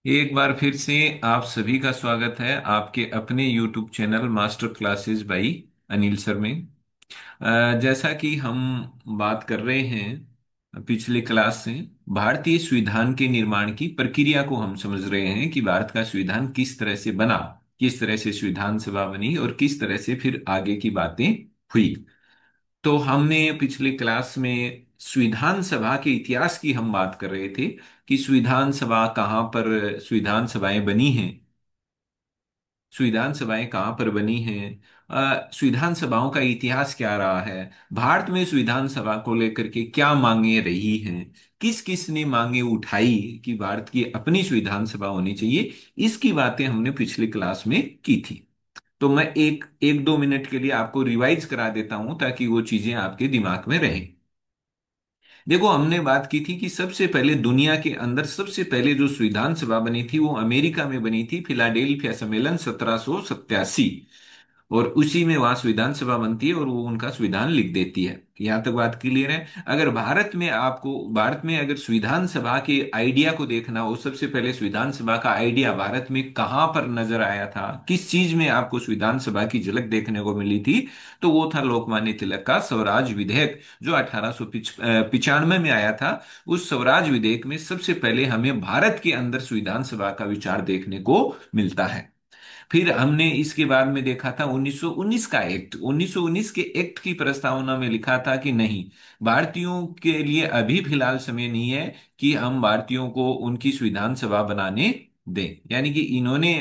एक बार फिर से आप सभी का स्वागत है आपके अपने YouTube channel master classes by Anil sir में। जैसा कि हम बात कर रहे हैं पिछले क्लास से, भारतीय संविधान के निर्माण की प्रक्रिया को हम समझ रहे हैं कि भारत का संविधान किस तरह से बना, किस तरह से संविधान सभा बनी और किस तरह से फिर आगे की बातें हुई। तो हमने पिछले क्लास में संविधान सभा के इतिहास की हम बात कर रहे थे कि संविधान सभा कहाँ पर संविधान सभाएं बनी हैं, संविधान सभाएं कहाँ पर बनी हैं, संविधान सभाओं का इतिहास क्या रहा है, भारत में संविधान सभा को लेकर के क्या मांगे रही हैं, किस किस ने मांगे उठाई कि भारत की अपनी संविधान सभा होनी चाहिए। इसकी बातें हमने पिछली क्लास में की थी। तो मैं एक एक दो मिनट के लिए आपको रिवाइज करा देता हूं ताकि वो चीजें आपके दिमाग में रहें। देखो, हमने बात की थी कि सबसे पहले दुनिया के अंदर सबसे पहले जो संविधान सभा बनी थी वो अमेरिका में बनी थी, फिलाडेल्फिया सम्मेलन 1787। और उसी में वहां संविधान सभा बनती है और वो उनका संविधान लिख देती है। यहां तक बात क्लियर है। अगर भारत में अगर संविधान सभा के आइडिया को देखना हो, सबसे पहले संविधान सभा का आइडिया भारत में कहां पर नजर आया था, किस चीज में आपको संविधान सभा की झलक देखने को मिली थी, तो वो था लोकमान्य तिलक का स्वराज विधेयक जो 1895 में आया था। उस स्वराज विधेयक में सबसे पहले हमें भारत के अंदर संविधान सभा का विचार देखने को मिलता है। फिर हमने इसके बाद में देखा था 1919 का एक्ट। 1919 के एक्ट की प्रस्तावना में लिखा था कि नहीं, भारतीयों के लिए अभी फिलहाल समय नहीं है कि हम भारतीयों को उनकी संविधान सभा बनाने दें। यानी कि इन्होंने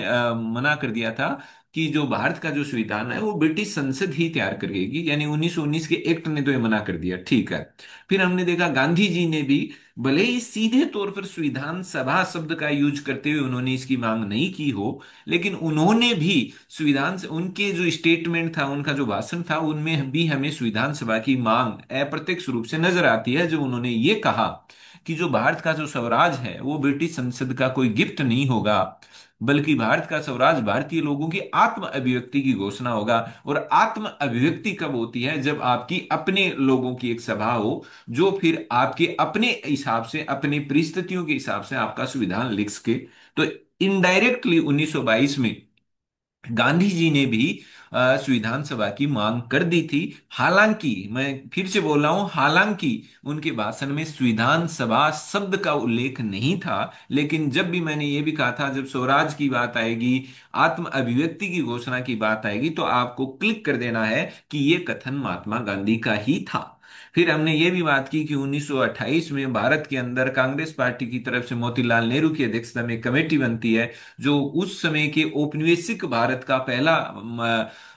मना कर दिया था कि जो भारत का जो संविधान है वो ब्रिटिश संसद ही तैयार करेगी। यानी 1919 के एक्ट ने तो ये मना कर दिया, ठीक है। फिर हमने देखा गांधी जी ने भी, भले ही सीधे तौर पर संविधान सभा शब्द का यूज करते हुए उन्होंने इसकी मांग नहीं की हो, लेकिन उन्होंने भी संविधान से उनके जो स्टेटमेंट था, उनका जो भाषण था, उनमें भी हमें संविधान सभा की मांग अप्रत्यक्ष रूप से नजर आती है। जो उन्होंने ये कहा कि जो भारत का जो स्वराज है वो ब्रिटिश संसद का कोई गिफ्ट नहीं होगा, बल्कि भारत का स्वराज भारतीय लोगों की आत्म अभिव्यक्ति की घोषणा होगा। और आत्म अभिव्यक्ति कब होती है? जब आपकी अपने लोगों की एक सभा हो जो फिर आपके अपने हिसाब से, अपनी परिस्थितियों के हिसाब से आपका संविधान लिख सके। तो इनडायरेक्टली 1922 में गांधी जी ने भी संविधान सभा की मांग कर दी थी। हालांकि मैं फिर से बोल रहा हूं, हालांकि उनके भाषण में संविधान सभा शब्द का उल्लेख नहीं था, लेकिन जब भी मैंने ये भी कहा था, जब स्वराज की बात आएगी, आत्म अभिव्यक्ति की घोषणा की बात आएगी, तो आपको क्लिक कर देना है कि ये कथन महात्मा गांधी का ही था। फिर हमने ये भी बात की कि 1928 में भारत के अंदर कांग्रेस पार्टी की तरफ से मोतीलाल नेहरू की अध्यक्षता में एक कमेटी बनती है जो उस समय के औपनिवेशिक भारत का पहला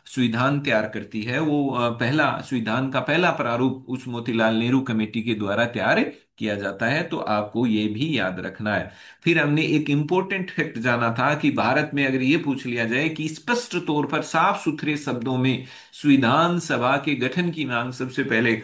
संविधान तैयार करती है। वो पहला संविधान का पहला प्रारूप उस मोतीलाल नेहरू कमेटी के द्वारा तैयार किया जाता है। तो आपको ये भी याद रखना है। फिर हमने एक इंपॉर्टेंट फैक्ट जाना था कि भारत में अगर ये पूछ लिया जाए कि स्पष्ट तौर पर साफ सुथरे शब्दों में संविधान सभा के गठन की मांग सबसे पहले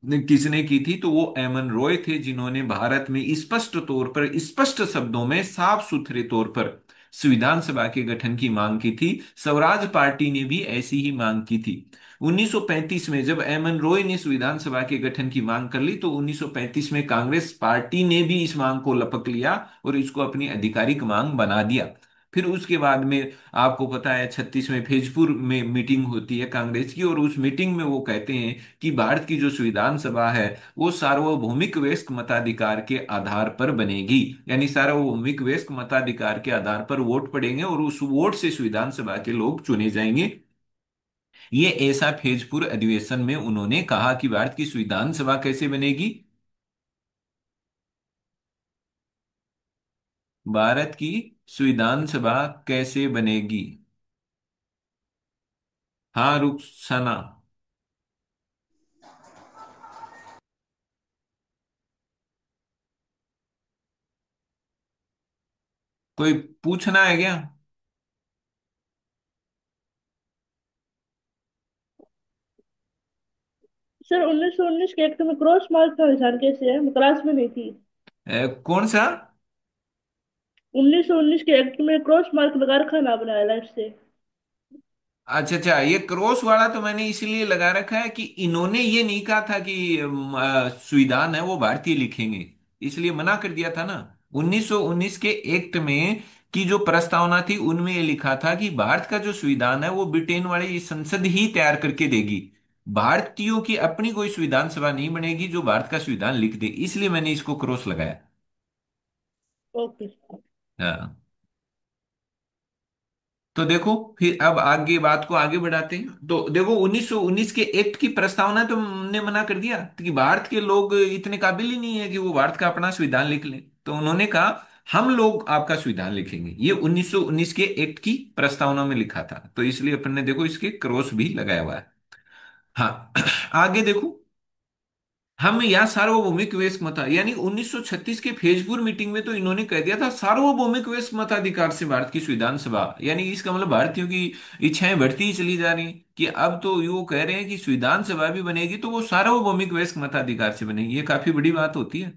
किसने की थी, तो वो एमन रॉय थे, जिन्होंने भारत में स्पष्ट तौर पर, स्पष्ट शब्दों में, साफ सुथरे तौर पर संविधान सभा के गठन की मांग की थी। स्वराज पार्टी ने भी ऐसी ही मांग की थी। 1935 में जब एमन रॉय ने संविधान सभा के गठन की मांग कर ली, तो 1935 में कांग्रेस पार्टी ने भी इस मांग को लपक लिया और इसको अपनी आधिकारिक मांग बना दिया। फिर उसके बाद में आपको पता है 36 में फैजपुर में मीटिंग होती है कांग्रेस की, और उस मीटिंग में वो कहते हैं कि भारत की जो संविधान सभा है वो सार्वभौमिक वयस्क मताधिकार के आधार पर बनेगी। यानी सार्वभौमिक वयस्क मताधिकार के आधार पर वोट पड़ेंगे और उस वोट से संविधान सभा के लोग चुने जाएंगे। ये ऐसा फैजपुर अधिवेशन में उन्होंने कहा कि भारत की संविधान सभा कैसे बनेगी, भारत की संविधान सभा कैसे बनेगी। हाँ रुखसाना, कोई पूछना है क्या? सर 1919 के एक्ट में क्रॉस मार्क का निशान कैसे है? मैं क्लास में नहीं थी। कौन सा? 1919 के एक्ट में क्रॉस मार्क लगा रखा है ना अपना हाईलाइट से। अच्छा अच्छा, ये क्रॉस वाला तो मैंने इसलिए लगा रखा है कि इन्होंने ये नहीं कहा था कि संविधान है वो भारतीय लिखेंगे, इसलिए मना कर दिया था ना। 1919 के एक्ट में की जो प्रस्तावना थी उनमें ये लिखा था कि भारत का जो संविधान है वो ब्रिटेन वाली संसद ही तैयार करके देगी। भारतीयों की अपनी कोई संविधान सभा नहीं बनेगी जो भारत का संविधान लिख दे, इसलिए मैंने इसको क्रॉस लगाया। ओके। हाँ। तो देखो, फिर अब आगे बात को आगे बढ़ाते हैं। तो देखो, 1919 के एक्ट की प्रस्तावना तो हमने मना कर दिया कि भारत के लोग इतने काबिल ही नहीं है कि वो भारत का अपना संविधान लिख लें। तो उन्होंने कहा हम लोग आपका संविधान लिखेंगे। ये 1919 के एक्ट की प्रस्तावना में लिखा था, तो इसलिए अपन ने देखो इसके क्रॉस भी लगाया हुआ है। हाँ। आगे देखो, हम यहाँ सार्वभौमिक वयस्क मता यानी 1936 के फेजपुर मीटिंग में तो इन्होंने कह दिया था सार्वभौमिक वयस्क मताधिकार से भारत की संविधान सभा, यानी इसका मतलब भारतीयों की इच्छाएं बढ़ती ही चली जा रही हैं कि अब तो वो कह रहे हैं कि संविधान सभा भी बनेगी तो वो सार्वभौमिक वयस्क मताधिकार से बनेगी। ये काफी बड़ी बात होती है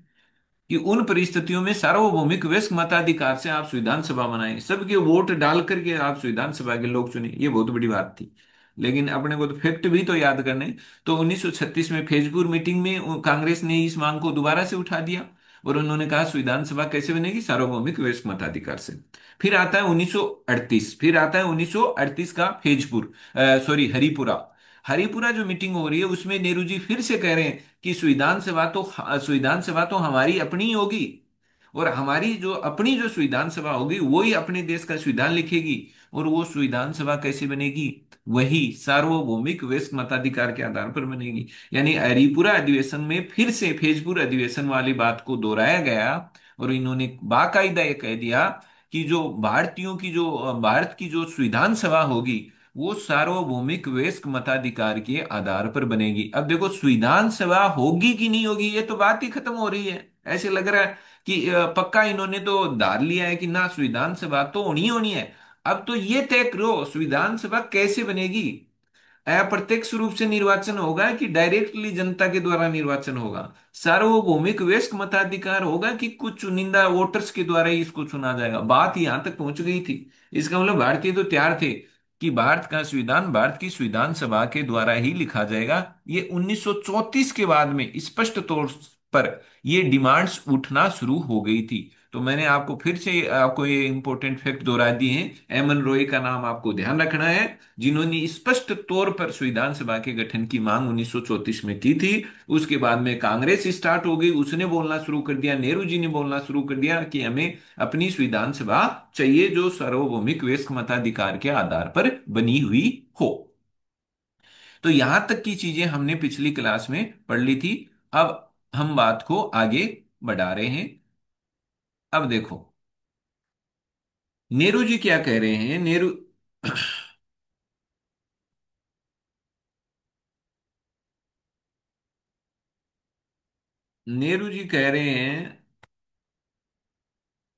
कि उन परिस्थितियों में सार्वभौमिक वयस्क मताधिकार से आप संविधान सभा बनाएं, सबके वोट डाल करके आप संविधान सभा के लोग चुने, ये बहुत बड़ी बात थी। लेकिन अपने को तो फैक्ट भी तो याद करने। तो 1936 में फेजपुर मीटिंग में कांग्रेस ने इस मांग को दोबारा से उठा दिया और उन्होंने कहा संविधान सभा कैसे बनेगी, सार्वभौमिक वयस्क मताधिकार से। फिर आता है 1938, फिर आता है 1938 का फेजपुर, सॉरी, हरिपुरा। हरिपुरा जो मीटिंग हो रही है उसमें नेहरू जी फिर से कह रहे हैं कि संविधान सभा तो हमारी अपनी ही होगी और हमारी जो अपनी जो संविधान सभा होगी वही अपने देश का संविधान लिखेगी। और वो संविधान सभा कैसे बनेगी, वही सार्वभौमिक वयस्क मताधिकार के आधार पर बनेगी। यानी हरिपुरा अधिवेशन में फिर से फेजपुर अधिवेशन वाली बात को दोहराया गया और इन्होंने बाकायदा ये कह दिया कि जो भारतीयों की जो भारत की जो संविधान सभा होगी वो सार्वभौमिक वयस्क मताधिकार के आधार पर बनेगी। अब देखो, संविधान सभा होगी कि नहीं होगी ये तो बात ही खत्म हो रही है। ऐसे लग रहा है कि पक्का इन्होंने तो धार लिया है कि ना, संविधान सभा तो होनी है। अब तो ये तय करो संविधान सभा कैसे बनेगी। अप्रत्यक्ष रूप से निर्वाचन होगा कि डायरेक्टली जनता के द्वारा निर्वाचन होगा। सार्वभौमिक वयस्क मताधिकार होगा कि कुछ चुनिंदा वोटर्स के द्वारा ही इसको चुना जाएगा। बात यहां तक पहुंच गई थी। इसका मतलब भारतीय तो तैयार थे कि भारत का संविधान भारत की संविधान सभा के द्वारा ही लिखा जाएगा। ये 1934 के बाद में स्पष्ट तौर पर ये डिमांड्स उठना शुरू हो गई थी। तो मैंने आपको फिर से आपको ये इंपॉर्टेंट फैक्ट दोहरा दिए हैं। एमन रॉय का नाम आपको ध्यान रखना है, जिन्होंने स्पष्ट तौर पर संविधान सभा के गठन की मांग 1934 में की थी। उसके बाद में कांग्रेस स्टार्ट हो गई, उसने बोलना शुरू कर दिया, नेहरू जी ने बोलना शुरू कर दिया कि हमें अपनी संविधान सभा चाहिए जो सार्वभौमिक वयस्क मताधिकार के आधार पर बनी हुई हो। तो यहां तक की चीजें हमने पिछली क्लास में पढ़ ली थी। अब हम बात को आगे बढ़ा रहे हैं। अब देखो, नेहरू जी क्या कह रहे हैं। नेहरू जी कह रहे हैं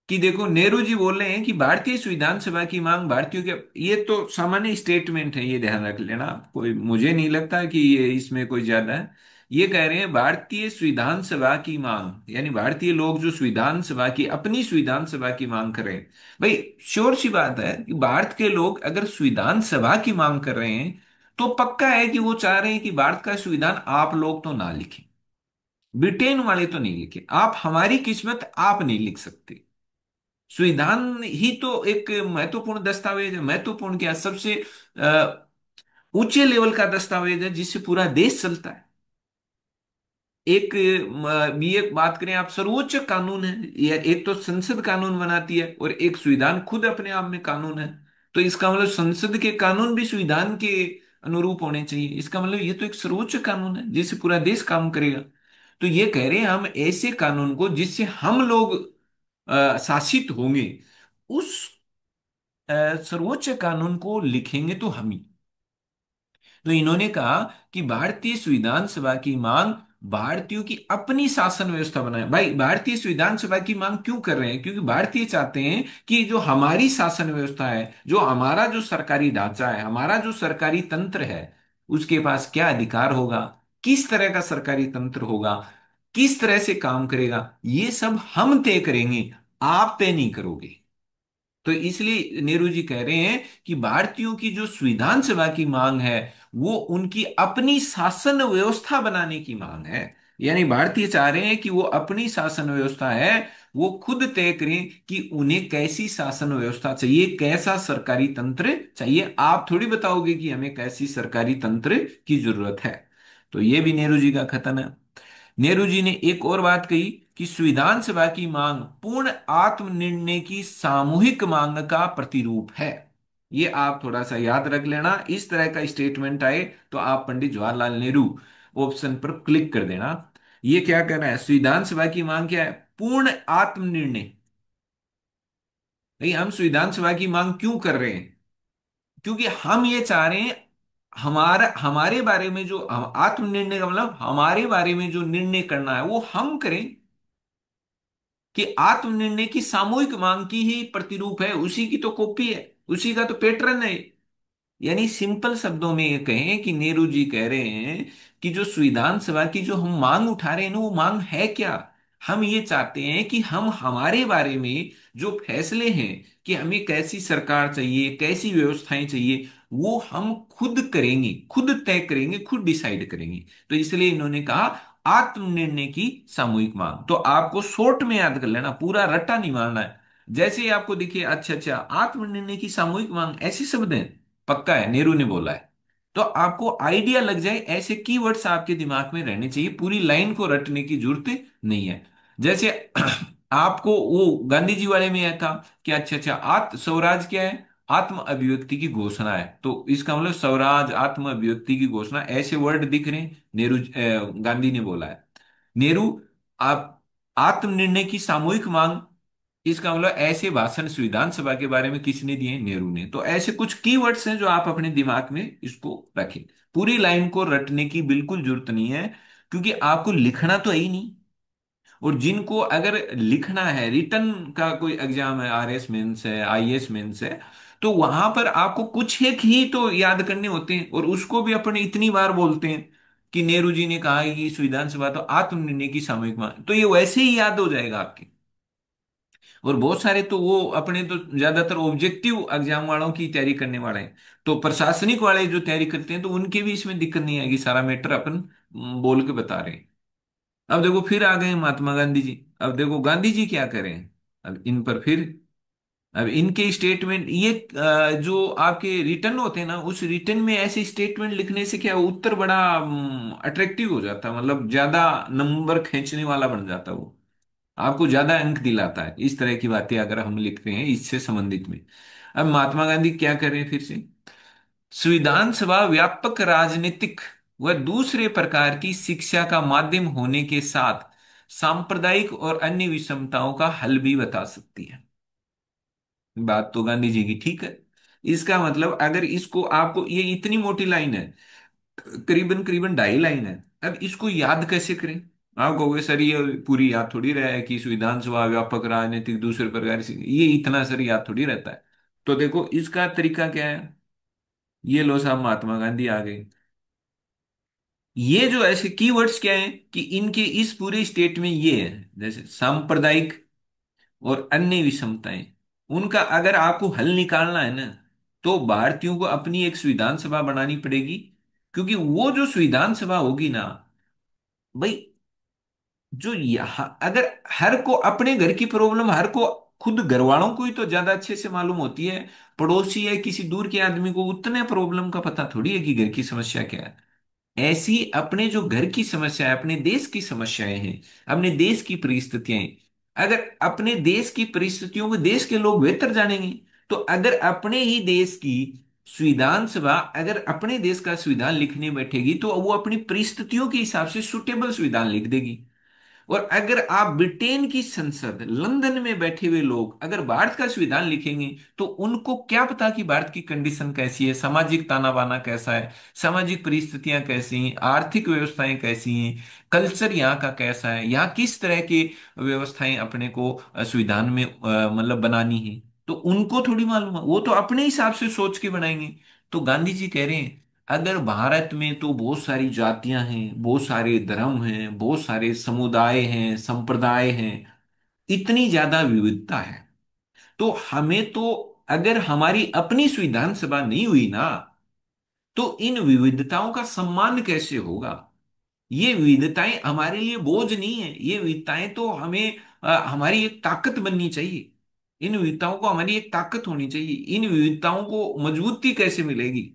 कि देखो, नेहरू जी बोल रहे हैं कि भारतीय संविधान सभा की मांग भारतीयों के, ये तो सामान्य स्टेटमेंट है, ये ध्यान रख लेना। कोई, मुझे नहीं लगता कि ये इसमें कोई ज्यादा है। ये कह रहे हैं भारतीय संविधान सभा की मांग, यानी भारतीय लोग जो संविधान सभा की अपनी संविधान सभा की मांग कर रहे हैं। भाई, श्योर सी बात है कि भारत के लोग अगर संविधान सभा की मांग कर रहे हैं तो पक्का है कि वो चाह रहे हैं कि भारत का संविधान आप लोग तो ना लिखें, ब्रिटेन वाले तो नहीं लिखे, आप हमारी किस्मत आप नहीं लिख सकते। संविधान ही तो एक महत्वपूर्ण दस्तावेज है। महत्वपूर्ण क्या, सबसे ऊंचे लेवल का दस्तावेज है जिससे पूरा देश चलता है। एक भी एक बात करें आप, सर्वोच्च कानून है। यह एक तो संसद कानून बनाती है और एक संविधान खुद अपने आप में कानून है। तो इसका मतलब संसद के कानून भी संविधान के अनुरूप होने चाहिए। इसका मतलब ये तो एक सर्वोच्च कानून है जिससे पूरा देश काम करेगा। तो ये कह रहे हैं हम ऐसे कानून को जिससे हम लोग शासित होंगे, उस सर्वोच्च कानून को लिखेंगे तो हम ही। तो इन्होंने कहा कि भारतीय संविधान सभा की मांग भारतीयों की अपनी शासन व्यवस्था बनाए। भाई, भारतीय संविधान सभा की मांग क्यों कर रहे हैं, क्योंकि भारतीय चाहते हैं कि जो हमारी शासन व्यवस्था है, जो हमारा जो सरकारी ढांचा है, हमारा जो सरकारी तंत्र है, उसके पास क्या अधिकार होगा, किस तरह का सरकारी तंत्र होगा, किस तरह से काम करेगा, ये सब हम तय करेंगे, आप तय नहीं करोगे। तो इसलिए नेहरू जी कह रहे हैं कि भारतीयों की जो संविधान सभा की मांग है वो उनकी अपनी शासन व्यवस्था बनाने की मांग है। यानी भारतीय चाह रहे हैं कि वो अपनी शासन व्यवस्था है वो खुद तय करें कि उन्हें कैसी शासन व्यवस्था चाहिए, कैसा सरकारी तंत्र चाहिए। आप थोड़ी बताओगे कि हमें कैसी सरकारी तंत्र की जरूरत है। तो ये भी नेहरू जी का कथन है। नेहरू जी ने एक और बात कही कि संविधान सभा की मांग पूर्ण आत्मनिर्णय की सामूहिक मांग का प्रतिरूप है। ये आप थोड़ा सा याद रख लेना, इस तरह का स्टेटमेंट आए तो आप पंडित जवाहरलाल नेहरू ऑप्शन पर क्लिक कर देना। ये क्या कर रहा है, संविधान सभा की मांग क्या है, पूर्ण आत्मनिर्णय। भाई हम संविधान सभा की मांग क्यों कर रहे हैं, क्योंकि हम ये चाह रहे हैं हमारा हमारे बारे में जो आत्मनिर्णय का मतलब हमारे बारे में जो निर्णय करना है वो हम करें, कि आत्मनिर्णय की सामूहिक मांग की ही प्रतिरूप है, उसी की तो कॉपी है, उसी का तो पैटर्न है। यानी सिंपल शब्दों में ये कहें कि नेहरू जी कह रहे हैं कि जो संविधान सभा की जो हम मांग उठा रहे हैं ना, वो मांग है क्या। हम ये चाहते हैं कि हम हमारे बारे में जो फैसले हैं कि हमें कैसी सरकार चाहिए, कैसी व्यवस्थाएं चाहिए, वो हम खुद करेंगे, खुद तय करेंगे, खुद डिसाइड करेंगे। तो इसलिए इन्होंने कहा आत्मनिर्णय की सामूहिक मांग। तो आपको शॉर्ट में याद कर लेना, पूरा रट्टा नहीं मारना है। जैसे ही आपको दिखे अच्छा अच्छा आत्मनिर्णय की सामूहिक मांग ऐसे शब्द हैं, पक्का है नेहरू ने बोला है, तो आपको आइडिया लग जाए, ऐसे कीवर्ड्स आपके दिमाग में रहने चाहिए, पूरी लाइन को रटने की जरूरत नहीं है। जैसे आपको वो गांधी जी वाले में यह था कि अच्छा अच्छा आत्म स्वराज क्या है, आत्म अभिव्यक्ति की घोषणा है, तो इसका मतलब स्वराज आत्म अभिव्यक्ति की घोषणा ऐसे वर्ड दिख रहे हैं, गांधी ने बोला है। नेहरू आप आत्मनिर्णय की सामूहिक मांग, इसका मतलब ऐसे भाषण संविधान सभा के बारे में किसने दिए, नेहरू ने। तो ऐसे कुछ कीवर्ड्स हैं जो आप अपने दिमाग में इसको रखें। पूरी लाइन को रटने की बिल्कुल जरूरत नहीं है, क्योंकि आपको लिखना तो है ही नहीं। और जिनको अगर लिखना है, रिटर्न का कोई एग्जाम है, आरएस मेंस है, आईएएस मेंस है, तो वहां पर आपको कुछ एक ही तो याद करने होते हैं, और उसको भी अपने इतनी बार बोलते हैं कि नेहरू जी ने कहा कि संविधान सभा तो आत्मनिर्णय की सामूहिक मांग, तो ये वैसे ही याद हो जाएगा आपके। और बहुत सारे तो वो अपने तो ज्यादातर ऑब्जेक्टिव एग्जाम वालों की तैयारी करने वाले हैं, तो प्रशासनिक वाले जो तैयारी करते हैं तो उनके भी इसमें दिक्कत नहीं आएगी, सारा मैटर अपन बोल के बता रहे हैं। अब देखो फिर आ गए महात्मा गांधी जी। अब देखो गांधी जी क्या करें, अब इन पर फिर, अब इनके स्टेटमेंट ये जो आपके रिटर्न होते हैं ना, उस रिटर्न में ऐसे स्टेटमेंट लिखने से क्या उत्तर बड़ा अट्रैक्टिव हो जाता है, मतलब ज्यादा नंबर खींचने वाला बन जाता है वो, आपको ज्यादा अंक दिलाता है, इस तरह की बातें अगर हम लिखते हैं इससे संबंधित में। अब महात्मा गांधी क्या करें फिर से, संविधान सभा व्यापक राजनीतिक व दूसरे प्रकार की शिक्षा का माध्यम होने के साथ सांप्रदायिक और अन्य विषमताओं का हल भी बता सकती है। बात तो गांधी जी की ठीक है। इसका मतलब अगर इसको आपको, ये इतनी मोटी लाइन है, करीबन करीबन 2.5 लाइन है, अब इसको याद कैसे करें। आप कहोगे सर ये पूरी याद थोड़ी रहा है कि संविधान सभा व्यापक राजनीतिक दूसरे प्रकार से, ये इतना सर याद थोड़ी रहता है। तो देखो इसका तरीका क्या है, ये लो साहब महात्मा गांधी आ गए। ये जो ऐसे कीवर्ड्स क्या हैं कि इनके इस पूरे स्टेट में ये है, जैसे सांप्रदायिक और अन्य विषमताएं, उनका अगर आपको हल निकालना है ना, तो भारतीयों को अपनी एक संविधान सभा बनानी पड़ेगी। क्योंकि वो जो संविधान सभा होगी ना भाई, जो यहाँ अगर हर को अपने घर की प्रॉब्लम, हर को खुद घर वालों को ही तो ज्यादा अच्छे से मालूम होती है, पड़ोसी है किसी दूर के आदमी को उतने प्रॉब्लम का पता थोड़ी है कि घर की समस्या क्या है। ऐसी अपने जो घर की समस्या है, अपने देश की समस्याएं हैं, अपने देश की परिस्थितियां हैं, अगर अपने देश की परिस्थितियों को देश के लोग बेहतर जानेंगे, तो अगर अपने ही देश की संविधान सभा अगर अपने देश का संविधान लिखने बैठेगी तो वो अपनी परिस्थितियों के हिसाब से सुटेबल संविधान लिख देगी। और अगर आप ब्रिटेन की संसद लंदन में बैठे हुए लोग अगर भारत का संविधान लिखेंगे, तो उनको क्या पता कि भारत की कंडीशन कैसी है, सामाजिक ताना बाना कैसा है, सामाजिक परिस्थितियां कैसी हैं, आर्थिक व्यवस्थाएं कैसी हैं, कल्चर यहाँ का कैसा है, यहाँ किस तरह की व्यवस्थाएं अपने को संविधान में मतलब बनानी है, तो उनको थोड़ी मालूम है, वो तो अपने हिसाब से सोच के बनाएंगे। तो गांधी जी कह रहे हैं अगर भारत में तो बहुत सारी जातियां हैं, बहुत सारे धर्म हैं, बहुत सारे समुदाय हैं, संप्रदाय हैं, इतनी ज्यादा विविधता है, तो हमें तो अगर हमारी अपनी संविधान सभा नहीं हुई ना, तो इन विविधताओं का सम्मान कैसे होगा। ये विविधताएं हमारे लिए बोझ नहीं है, ये विविधताएं तो हमें हमारी एक ताकत बननी चाहिए। इन विविधताओं को हमारी एक ताकत होनी चाहिए। इन विविधताओं को मजबूती कैसे मिलेगी?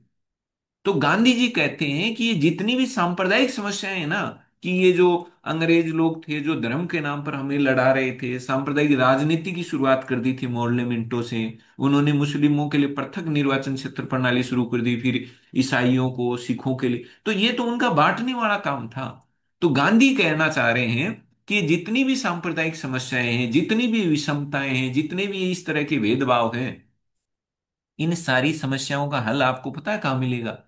तो गांधी जी कहते हैं कि ये जितनी भी सांप्रदायिक समस्याएं हैं ना, कि ये जो अंग्रेज लोग थे जो धर्म के नाम पर हमें लड़ा रहे थे, सांप्रदायिक राजनीति की शुरुआत कर दी थी मोरले मिंटो से। उन्होंने मुस्लिमों के लिए पृथक निर्वाचन क्षेत्र प्रणाली शुरू कर दी, फिर ईसाइयों को, सिखों के लिए, तो ये तो उनका बांटने वाला काम था। तो गांधी कहना चाह रहे हैं कि जितनी भी सांप्रदायिक समस्याएं हैं, जितनी भी विषमताएं हैं, जितने भी इस तरह के भेदभाव हैं, इन सारी समस्याओं का हल आपको पता है कहां मिलेगा?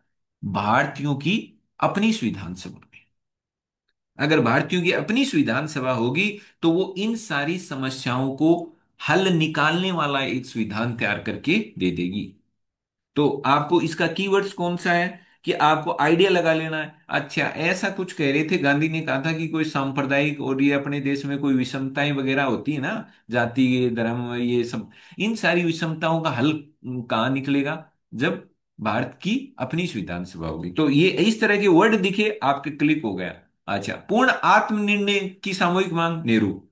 भारतीयों की अपनी संविधान सभा में। अगर भारतीयों की अपनी संविधान सभा होगी तो वो इन सारी समस्याओं को हल निकालने वाला एक संविधान तैयार करके दे देगी। तो आपको इसका कीवर्ड्स कौन सा है कि आपको आइडिया लगा लेना है। अच्छा, ऐसा कुछ कह रहे थे, गांधी ने कहा था कि कोई सांप्रदायिक और ये अपने देश में कोई विषमताएं वगैरह होती है ना, जाति, ये धर्म, ये सब, इन सारी विषमताओं का हल कहाँ निकलेगा? जब भारत की अपनी संविधान सभा होगी। तो ये इस तरह के वर्ड दिखे आपके क्लिक हो गया। अच्छा, पूर्ण आत्मनिर्णय की सामूहिक मांग नेहरू,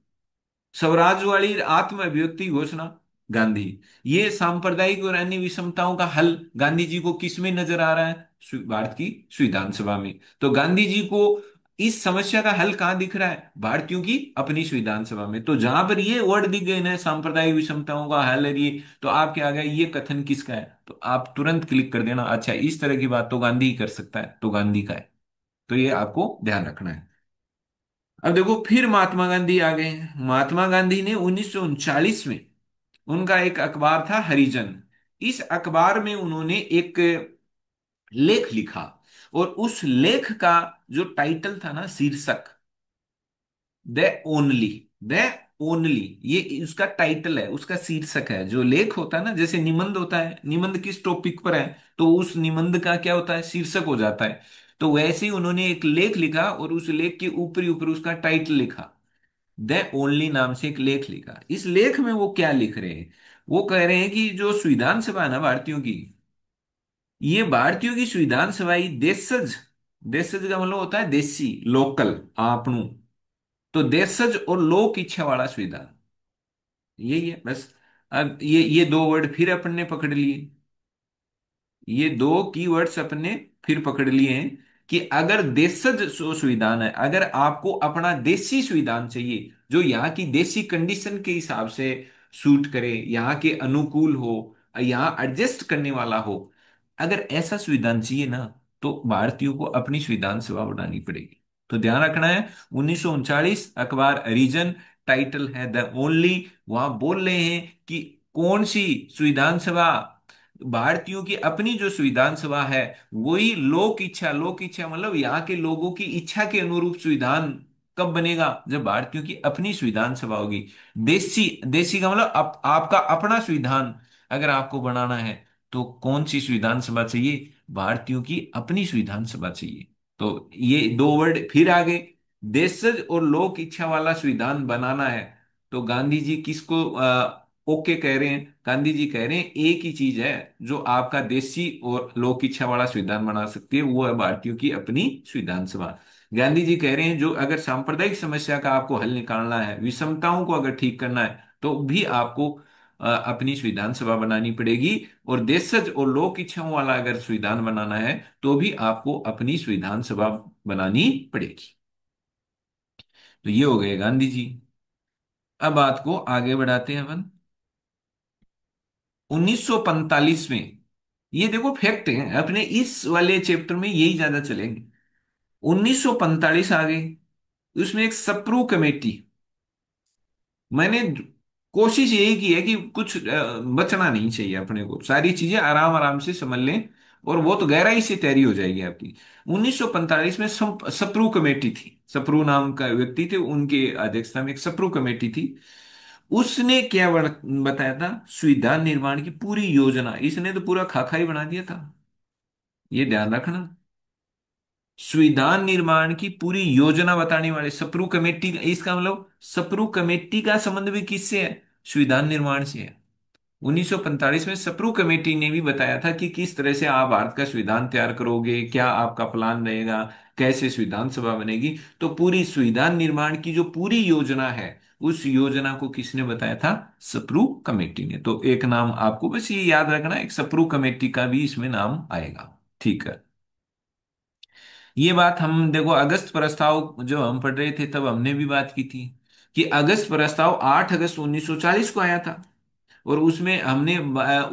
स्वराज वाली आत्म अभिव्यक्ति घोषणा गांधी, ये सांप्रदायिक और अन्य विषमताओं का हल गांधी जी को किस में नजर आ रहा है? भारत की संविधान सभा में। तो गांधी जी को इस समस्या का हल कहाँ दिख रहा है? भारतीयों की अपनी संविधान सभा में। तो जहां पर ये वर्ड दिख गए ना, सांप्रदायिक विषमताओं का हल है ये, तो आपके आ गया ये कथन किसका है, तो आप तुरंत क्लिक कर देना, अच्छा इस तरह की बात तो गांधी ही कर सकता है, तो गांधी का है। तो ये आपको ध्यान रखना है। अब देखो, फिर महात्मा गांधी आ गए हैं। महात्मा गांधी ने 1939 में, उनका एक अखबार था हरिजन, इस अखबार में उन्होंने एक लेख लिखा। और उस लेख का जो टाइटल था ना, शीर्षक, द ओनली, द ओनली, ये उसका टाइटल है, उसका शीर्षक है। जो लेख होता है ना, जैसे निबंध होता है, निबंध किस टॉपिक पर है, तो उस निबंध का क्या होता है, शीर्षक हो जाता है। तो वैसे ही उन्होंने एक लेख लिखा और उस लेख के ऊपर ही ऊपर उसका टाइटल लिखा, द ओनली नाम से एक लेख लिखा। इस लेख में वो क्या लिख रहे हैं? वो कह रहे हैं कि जो संविधान सभा है ना भारतीयों की, ये भारतीयों की संविधान सभा ही देशज, देशज का मतलब होता है देसी, लोकल, आपनू। तो देशज और लोक इच्छा वाला संविधान, यही है बस। अब ये दो वर्ड फिर अपन ने पकड़ लिए, ये दो कीवर्ड्स अपने फिर पकड़ लिए हैं कि अगर देशज संविधान है, अगर आपको अपना देसी संविधान चाहिए जो यहाँ की देसी कंडीशन के हिसाब से सूट करे, यहाँ के अनुकूल हो, यहाँ एडजस्ट करने वाला हो, अगर ऐसा संविधान चाहिए ना, तो भारतीयों को अपनी संविधान सभा बनानी पड़ेगी। तो ध्यान रखना है, 1939, अखबार अरिजन, टाइटल है द ओनली। वहां बोल रहे हैं कि कौन सी संविधान सभा, भारतीयों की अपनी जो संविधान सभा है, वही लोक इच्छा, लोक इच्छा मतलब यहाँ के लोगों की इच्छा के अनुरूप संविधान कब बनेगा? जब भारतीयों की अपनी संविधान सभा होगी। देसी, देसी का मतलब आपका अपना संविधान अगर आपको बनाना है, तो कौन सी संविधान सभा चाहिए? भारतीयों की अपनी संविधान सभा चाहिए। तो ये दो वर्ड फिर आ गए, देशज और लोक इच्छा वाला संविधान बनाना है। तो गांधी जी किसको ओके कह रहे हैं? गांधी जी कह रहे हैं एक ही चीज है जो आपका देशी और लोक इच्छा वाला संविधान बना सकती है, वो है भारतीयों की अपनी संविधान सभा। गांधी जी कह रहे हैं जो अगर सांप्रदायिक समस्या का आपको हल निकालना है, विषमताओं को अगर ठीक करना है, तो भी आपको अपनी संविधान सभा बनानी पड़ेगी। और देशज और लोक इच्छाओं वाला अगर संविधान बनाना है, तो भी आपको अपनी संविधान सभा बनानी पड़ेगी। तो ये हो गए गांधी जी। अब बात को आगे बढ़ाते हैं अपन। 1945 में, ये देखो फैक्ट है, अपने इस वाले चैप्टर में यही ज्यादा चलेंगे। 1945 आ गई, उसमें एक सप्रू कमेटी। मैंने कोशिश यही की है कि कुछ बचना नहीं चाहिए, अपने को सारी चीजें आराम आराम से समझ लें, और वो तो गहराई से तैयारी हो जाएगी आपकी। 1945 में सप्रू कमेटी थी, सप्रू नाम का व्यक्ति थे, उनके अध्यक्षता में एक सप्रू कमेटी थी। उसने क्या बताया था? संविधान निर्माण की पूरी योजना, इसने तो पूरा खाका ही बना दिया था, ये ध्यान रखना। संविधान निर्माण की पूरी योजना बताने वाले सप्रू कमेटी, इसका मतलब सप्रू कमेटी का संबंध भी किससे है? संविधान निर्माण से है। 1945 में सप्रू कमेटी ने भी बताया था कि किस तरह से आप भारत का संविधान तैयार करोगे, क्या आपका प्लान रहेगा, कैसे संविधान सभा बनेगी। तो पूरी संविधान निर्माण की जो पूरी योजना है, उस योजना को किसने बताया था? सप्रू कमेटी ने। तो एक नाम आपको बस ये याद रखना, एक सप्रू कमेटी का भी इसमें नाम आएगा। ठीक है। ये बात हम देखो, अगस्त प्रस्ताव जो हम पढ़ रहे थे तब हमने भी बात की थी कि अगस्त प्रस्ताव 8 अगस्त 1940 को आया था। और उसमें हमने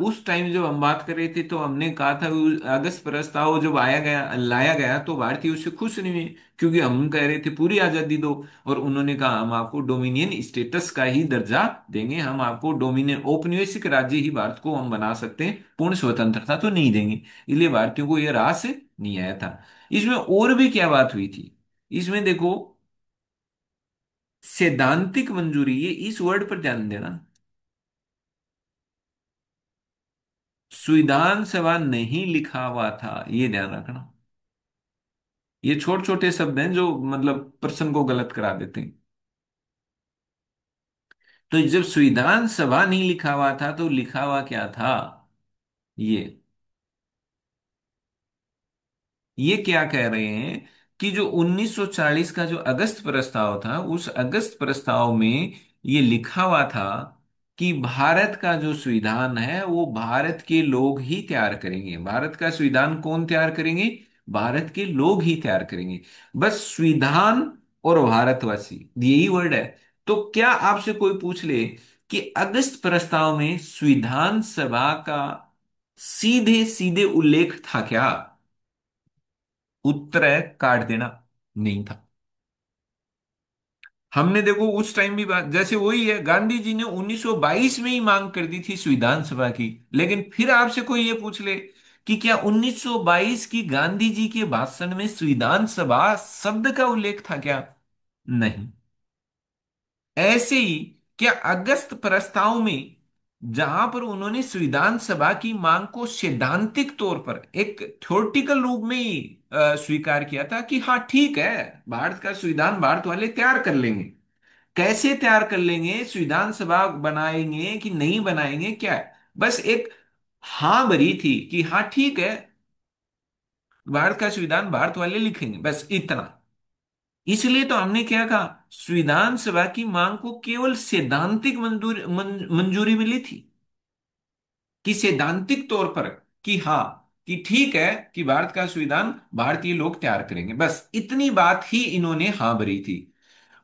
उस टाइम जब हम बात कर रहे थे तो हमने कहा था अगस्त प्रस्ताव जब आया गया लाया गया तो भारतीय उससे खुश नहीं हुए, क्योंकि हम कह रहे थे पूरी आजादी दो। और उन्होंने कहा हम आपको डोमिनियन स्टेटस का ही दर्जा देंगे, हम आपको डोमिनियन औपनिवेशिक राज्य ही भारत को हम बना सकते हैं, पूर्ण स्वतंत्रता तो नहीं देंगे। इसलिए भारतीयों को यह रास नहीं आया था। इसमें और भी क्या बात हुई थी, इसमें देखो, सैद्धांतिक मंजूरी, ये इस वर्ड पर ध्यान देना। संविधान सभा नहीं लिखा हुआ था, ये ध्यान रखना। ये छोटे छोटे शब्द हैं जो मतलब प्रश्न को गलत करा देते हैं। तो जब संविधान सभा नहीं लिखा हुआ था तो लिखा हुआ क्या था? ये ये क्या कह रहे हैं कि जो 1940 का जो अगस्त प्रस्ताव था, उस अगस्त प्रस्ताव में ये लिखा हुआ था कि भारत का जो संविधान है वो भारत के लोग ही तैयार करेंगे। भारत का संविधान कौन तैयार करेंगे? भारत के लोग ही तैयार करेंगे। बस संविधान और भारतवासी, यही वर्ड है। तो क्या आपसे कोई पूछ ले कि अगस्त प्रस्ताव में संविधान सभा का सीधे सीधे उल्लेख था क्या? उत्तर है काट देना, नहीं था। हमने देखो उस टाइम भी बात जैसे वही है, गांधी जी ने 1922 में ही मांग कर दी थी संविधान सभा की। लेकिन फिर आपसे कोई ये पूछ ले कि क्या 1922 की गांधी जी के भाषण में संविधान सभा शब्द का उल्लेख था क्या? नहीं। ऐसे ही क्या अगस्त प्रस्ताव में, जहां पर उन्होंने संविधान सभा की मांग को सैद्धांतिक तौर पर एक थ्योरेटिकल रूप में ही स्वीकार किया था कि हाँ ठीक है, भारत का संविधान भारत वाले तैयार कर लेंगे। कैसे तैयार कर लेंगे, संविधान सभा बनाएंगे कि नहीं बनाएंगे, क्या है? बस एक हाँ भरी थी कि हाँ ठीक है, भारत का संविधान भारत वाले लिखेंगे, बस इतना। इसलिए तो हमने क्या कहा, संविधान सभा की मांग को केवल सैद्धांतिक मंजूरी मिली थी, कि सैद्धांतिक तौर पर कि हाँ, कि ठीक है कि भारत का संविधान भारतीय लोग तैयार करेंगे, बस इतनी बात ही इन्होंने हाँ भरी थी।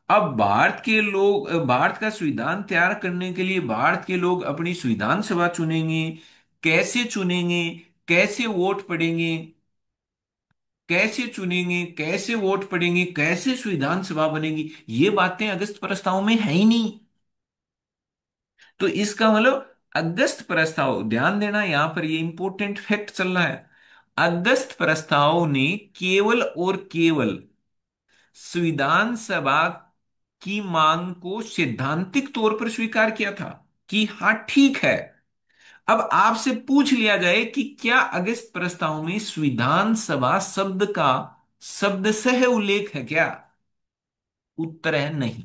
अब भारत के लोग, भारत का संविधान तैयार करने के लिए भारत के लोग अपनी संविधान सभा चुनेंगे, कैसे चुनेंगे, कैसे वोट पड़ेंगे, कैसे चुनेंगे, कैसे वोट पड़ेंगे, कैसे संविधान सभा बनेगी, ये बातें अगस्त प्रस्ताव में है ही नहीं। तो इसका मतलब अगस्त प्रस्ताव, ध्यान देना यहां पर ये इंपॉर्टेंट फैक्ट चल रहा है, अगस्त प्रस्ताव ने केवल और केवल संविधान सभा की मांग को सैद्धांतिक तौर पर स्वीकार किया था कि हाँ ठीक है। अब आपसे पूछ लिया जाए कि क्या अगस्त प्रस्ताव में संविधान सभा शब्द का शब्द सह उल्लेख है क्या? उत्तर है नहीं।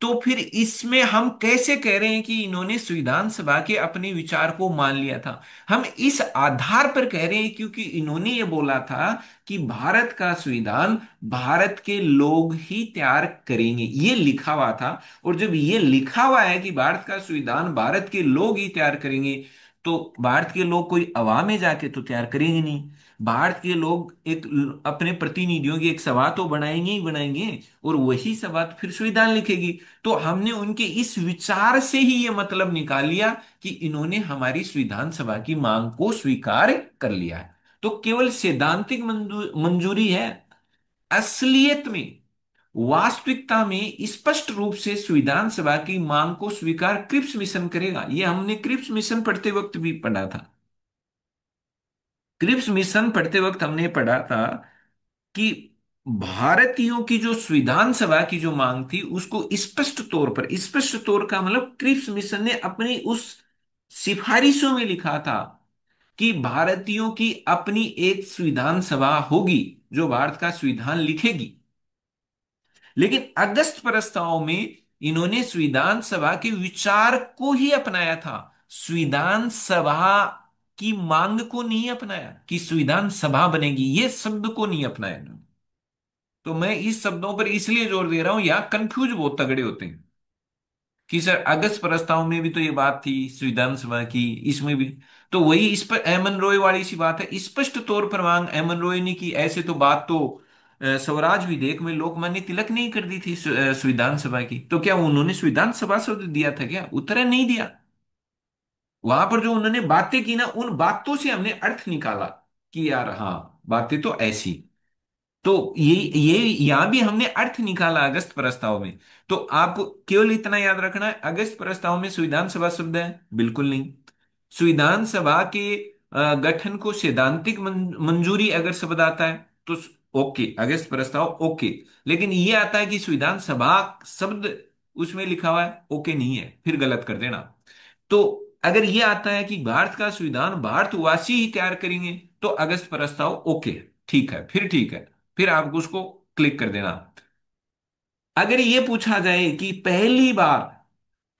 तो फिर इसमें हम कैसे कह रहे हैं कि इन्होंने संविधान सभा के अपने विचार को मान लिया था? हम इस आधार पर कह रहे हैं क्योंकि इन्होंने ये बोला था कि भारत का संविधान भारत के लोग ही तैयार करेंगे, ये लिखा हुआ था। और जब ये लिखा हुआ है कि भारत का संविधान भारत के लोग ही तैयार करेंगे, तो भारत के लोग कोई अवाम में जाके तो तैयार करेंगे नहीं। भारत के लोग एक अपने प्रतिनिधियों की एक सभा तो बनाएंगे ही बनाएंगे, और वही सभा तो फिर संविधान लिखेगी। तो हमने उनके इस विचार से ही ये मतलब निकाल लिया कि इन्होंने हमारी संविधान सभा की मांग को स्वीकार कर लिया है। तो केवल सैद्धांतिक मंजूरी है। असलियत में, वास्तविकता में स्पष्ट रूप से संविधान सभा की मांग को स्वीकार क्रिप्स मिशन करेगा। ये हमने क्रिप्स मिशन पढ़ते वक्त भी पढ़ा था। क्रिप्स मिशन पढ़ते वक्त हमने पढ़ा था कि भारतीयों की जो संविधान सभा की जो मांग थी उसको स्पष्ट तौर पर, स्पष्ट तौर का मतलब क्रिप्स मिशन ने अपनी उस सिफारिशों में लिखा था कि भारतीयों की अपनी एक संविधान सभा होगी जो भारत का संविधान लिखेगी। लेकिन अगस्त प्रस्ताव में इन्होंने संविधान सभा के विचार को ही अपनाया था, संविधान सभा की मांग को नहीं अपनाया कि संविधान सभा बनेगी, ये शब्द को नहीं अपनाया इन्होंने। तो मैं इस शब्दों पर इसलिए जोर दे रहा हूं, यहां कंफ्यूज बहुत तगड़े होते हैं कि सर अगस्त प्रस्ताव में भी तो ये बात थी संविधान सभा की, इसमें भी। तो वही इस पर एमन रॉय वाली सी बात है, स्पष्ट तौर पर मांग एमन रॉय ने की। ऐसे तो बात तो स्वराज विधेयक में लोकमान्य तिलक ने ही कर दी थी संविधान सभा की। तो क्या उन्होंने संविधान सभा से दिया था क्या? उत्तर है नहीं दिया। वहां पर जो उन्होंने बातें की ना, उन बातों से हमने अर्थ निकाला कि यार हाँ, बातें तो ऐसी। तो ये यहां भी हमने अर्थ निकाला अगस्त प्रस्ताव में। तो आपको केवल इतना याद रखना है, अगस्त प्रस्ताव में संविधान सभा शब्द है बिल्कुल नहीं। संविधान सभा के गठन को सैद्धांतिक मंजूरी अगर शब्द आता है तो ओके, अगस्त प्रस्ताव ओके। लेकिन ये आता है कि संविधान सभा शब्द उसमें लिखा हुआ है, ओके नहीं है, फिर गलत कर देना। तो अगर ये आता है कि भारत का संविधान भारतवासी ही तैयार करेंगे तो अगस्त प्रस्ताव ओके, ठीक है, फिर ठीक है, फिर आपको उसको क्लिक कर देना। अगर ये पूछा जाए कि पहली बार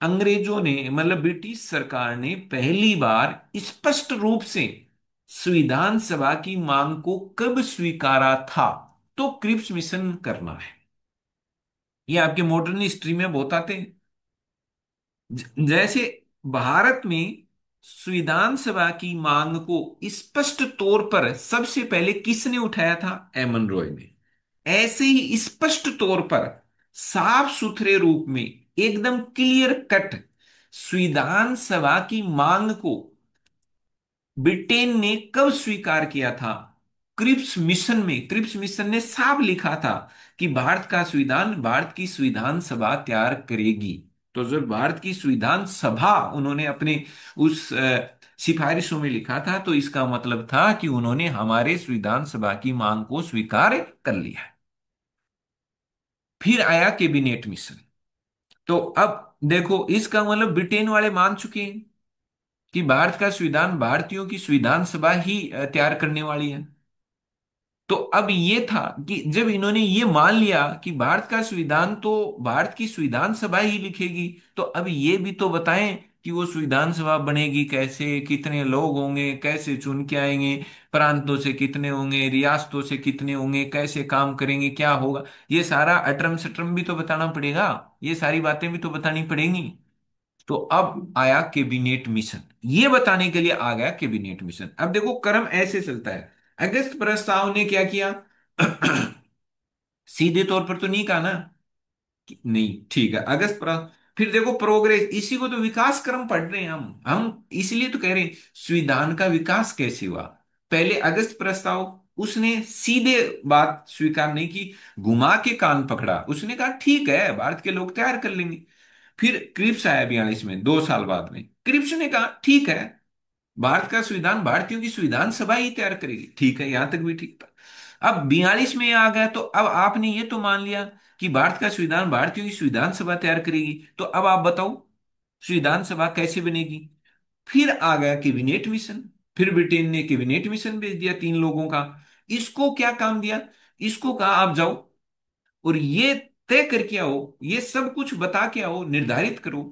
अंग्रेजों ने, मतलब ब्रिटिश सरकार ने पहली बार स्पष्ट रूप से संविधान सभा की मांग को कब स्वीकारा था, तो क्रिप्स मिशन करना है। ये आपके मॉडर्न हिस्ट्री में बहुत आते हैं। जैसे भारत में संविधान सभा की मांग को स्पष्ट तौर पर सबसे पहले किसने उठाया था? एमन रॉय ने। ऐसे ही स्पष्ट तौर पर, साफ सुथरे रूप में, एकदम क्लियर कट संविधान सभा की मांग को ब्रिटेन ने कब स्वीकार किया था? क्रिप्स मिशन में। क्रिप्स मिशन ने साफ लिखा था कि भारत का संविधान भारत की संविधान सभा तैयार करेगी। तो जब भारत की संविधान सभा उन्होंने अपने उस सिफारिशों में लिखा था, तो इसका मतलब था कि उन्होंने हमारे संविधान सभा की मांग को स्वीकार कर लिया है। फिर आया कैबिनेट मिशन। तो अब देखो, इसका मतलब ब्रिटेन वाले मान चुके हैं कि भारत का संविधान भारतीयों की संविधान सभा ही तैयार करने वाली है। तो अब ये था कि जब इन्होंने ये मान लिया कि भारत का संविधान तो भारत की संविधान सभा ही लिखेगी, तो अब ये भी तो बताएं कि वो संविधान सभा बनेगी कैसे, कितने लोग होंगे, कैसे चुन के आएंगे, प्रांतों से कितने होंगे, रियासतों से कितने होंगे, कैसे काम करेंगे, क्या होगा। ये सारा अटरम सटरम भी तो बताना पड़ेगा, ये सारी बातें भी तो बतानी पड़ेंगी। तो अब आया कैबिनेट मिशन, ये बताने के लिए आ गया कैबिनेट मिशन। अब देखो क्रम ऐसे चलता है। अगस्त प्रस्ताव ने क्या किया? सीधे तौर पर तो नहीं कहा ना नहीं, ठीक है, अगस्त पर। फिर देखो प्रोग्रेस, इसी को तो विकास क्रम पढ़ रहे हैं हम इसलिए तो कह रहे हैं संविधान का विकास कैसे हुआ। पहले अगस्त प्रस्ताव, उसने सीधे बात स्वीकार नहीं की, घुमा के कान पकड़ा। उसने कहा ठीक है, भारत के लोग तैयार कर लेंगे। फिर क्रिप्स आया 42 में, 2 साल बाद में। क्रिप्स ने कहा ठीक है, भारत का संविधान भारतीयों की संविधान सभा ही तैयार करेगी, ठीक है, यहां तक भी ठीक था। अब 42 में आ गया, तो अब आपने ये तो मान लिया कि भारत का संविधान भारतीयों की संविधान सभा तैयार करेगी। तो अब आप बताओ संविधान सभा कैसे बनेगी? फिर आ गया कैबिनेट मिशन। फिर ब्रिटेन ने कैबिनेट मिशन भेज दिया 3 लोगों का। इसको क्या काम दिया? इसको कहा आप जाओ और ये तय करके आओ, ये सब कुछ बता के आओ, निर्धारित करो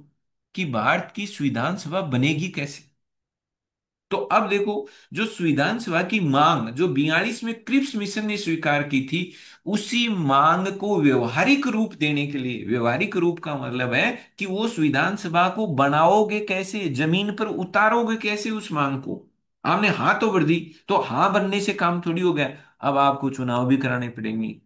कि भारत की संविधान सभा बनेगी कैसे। तो अब देखो, जो संविधान सभा की मांग जो 42 में क्रिप्स मिशन ने स्वीकार की थी, उसी मांग को व्यवहारिक रूप देने के लिए, व्यवहारिक रूप का मतलब है कि वो संविधान सभा को बनाओगे कैसे, जमीन पर उतारोगे कैसे उस मांग को। आपने हाँ तो भर दी, तो हाँ बनने से काम थोड़ी हो गया। अब आपको चुनाव भी कराने पड़ेंगे,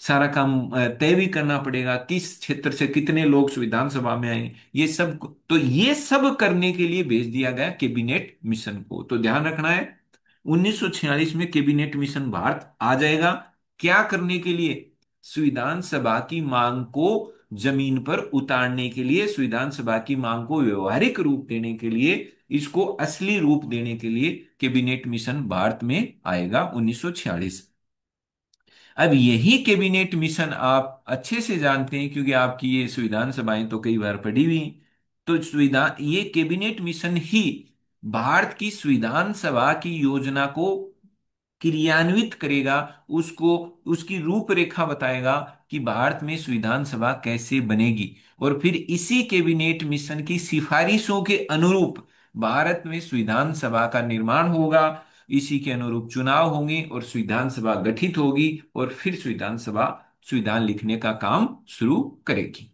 सारा काम तय भी करना पड़ेगा, किस क्षेत्र से कितने लोग विधान सभा में आए, ये सब। तो ये सब करने के लिए भेज दिया गया कैबिनेट मिशन को। तो ध्यान रखना है, 1946 में कैबिनेट मिशन भारत आ जाएगा। क्या करने के लिए? संविधान सभा की मांग को जमीन पर उतारने के लिए, संविधान सभा की मांग को व्यवहारिक रूप देने के लिए, इसको असली रूप देने के लिए कैबिनेट मिशन भारत में आएगा 1946। अब यही कैबिनेट मिशन आप अच्छे से जानते हैं क्योंकि आपकी ये संविधान सभाएं तो कई बार पढ़ी हुई हैं। तो संविधान, ये कैबिनेट मिशन ही भारत की संविधान सभा की योजना को क्रियान्वित करेगा, उसको, उसकी रूपरेखा बताएगा कि भारत में संविधान सभा कैसे बनेगी। और फिर इसी कैबिनेट मिशन की सिफारिशों के अनुरूप भारत में संविधान सभा का निर्माण होगा। इसी के अनुरूप चुनाव होंगे और संविधान सभा गठित होगी और फिर संविधान सभा संविधान लिखने का काम शुरू करेगी।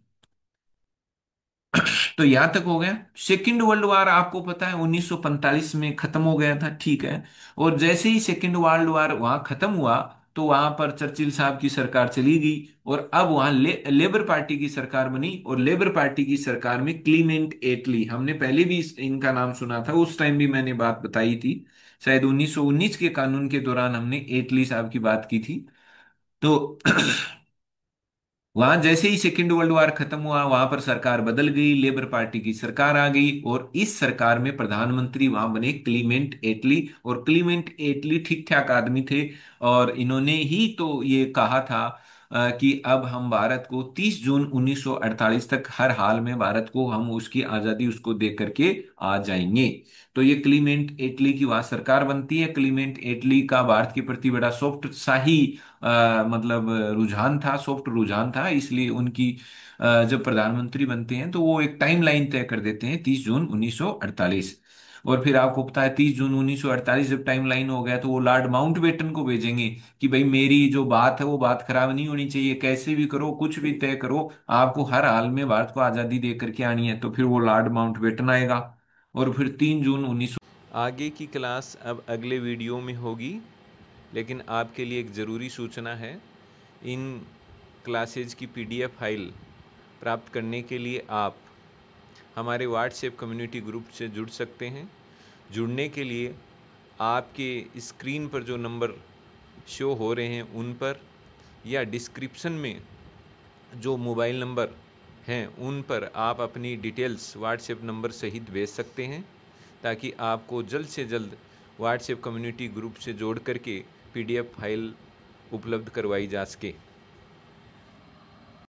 तो यहां तक हो गया। सेकेंड वर्ल्ड वार आपको पता है 1945 में खत्म हो गया था, ठीक है। और जैसे ही सेकेंड वर्ल्ड वार वहां खत्म हुआ तो वहां पर चर्चिल साहब की सरकार चली गई और अब वहां लेबर पार्टी की सरकार बनी। और लेबर पार्टी की सरकार में क्लीमेंट एटली, हमने पहले भी इनका नाम सुना था, उस टाइम भी मैंने बात बताई थी, शायद 1919 के कानून के दौरान हमने एटली साहब की बात की थी। तो वहां जैसे ही सेकेंड वर्ल्ड वार खत्म हुआ वहां पर सरकार बदल गई, लेबर पार्टी की सरकार आ गई और इस सरकार में प्रधानमंत्री वहां बने क्लीमेंट एटली। और क्लीमेंट एटली ठीक ठाक आदमी थे और इन्होंने ही तो ये कहा था कि अब हम भारत को 30 जून 1948 तक हर हाल में भारत को हम उसकी आजादी उसको दे करके आ जाएंगे। तो ये क्लीमेंट एटली की वहां सरकार बनती है। क्लीमेंट एटली का भारत के प्रति बड़ा सॉफ्ट शाही मतलब रुझान था, सॉफ्ट रुझान था, इसलिए उनकी जब प्रधानमंत्री बनते हैं तो वो एक टाइम लाइन तय कर देते हैं 30 जून 1948। और फिर आपको पता है 30 जून 1948 जब टाइम लाइन हो गया तो वो लॉर्ड माउंटबेटन को भेजेंगे कि भाई मेरी जो बात है वो बात खराब नहीं होनी चाहिए, कैसे भी करो कुछ भी तय करो, आपको हर हाल में भारत को आजादी दे करके आनी है। तो फिर वो लॉर्ड माउंटबेटन आएगा और फिर 3 जून 19। आगे की क्लास अब अगले वीडियो में होगी, लेकिन आपके लिए एक ज़रूरी सूचना है। इन क्लासेज की पीडीएफ फाइल प्राप्त करने के लिए आप हमारे व्हाट्सएप कम्युनिटी ग्रुप से जुड़ सकते हैं। जुड़ने के लिए आपके स्क्रीन पर जो नंबर शो हो रहे हैं उन पर या डिस्क्रिप्शन में जो मोबाइल नंबर हैं उन पर आप अपनी डिटेल्स व्हाट्सएप नंबर सहित भेज सकते हैं, ताकि आपको जल्द से जल्द व्हाट्सएप कम्युनिटी ग्रुप से जोड़ करके पीडीएफ फाइल उपलब्ध करवाई जा सके।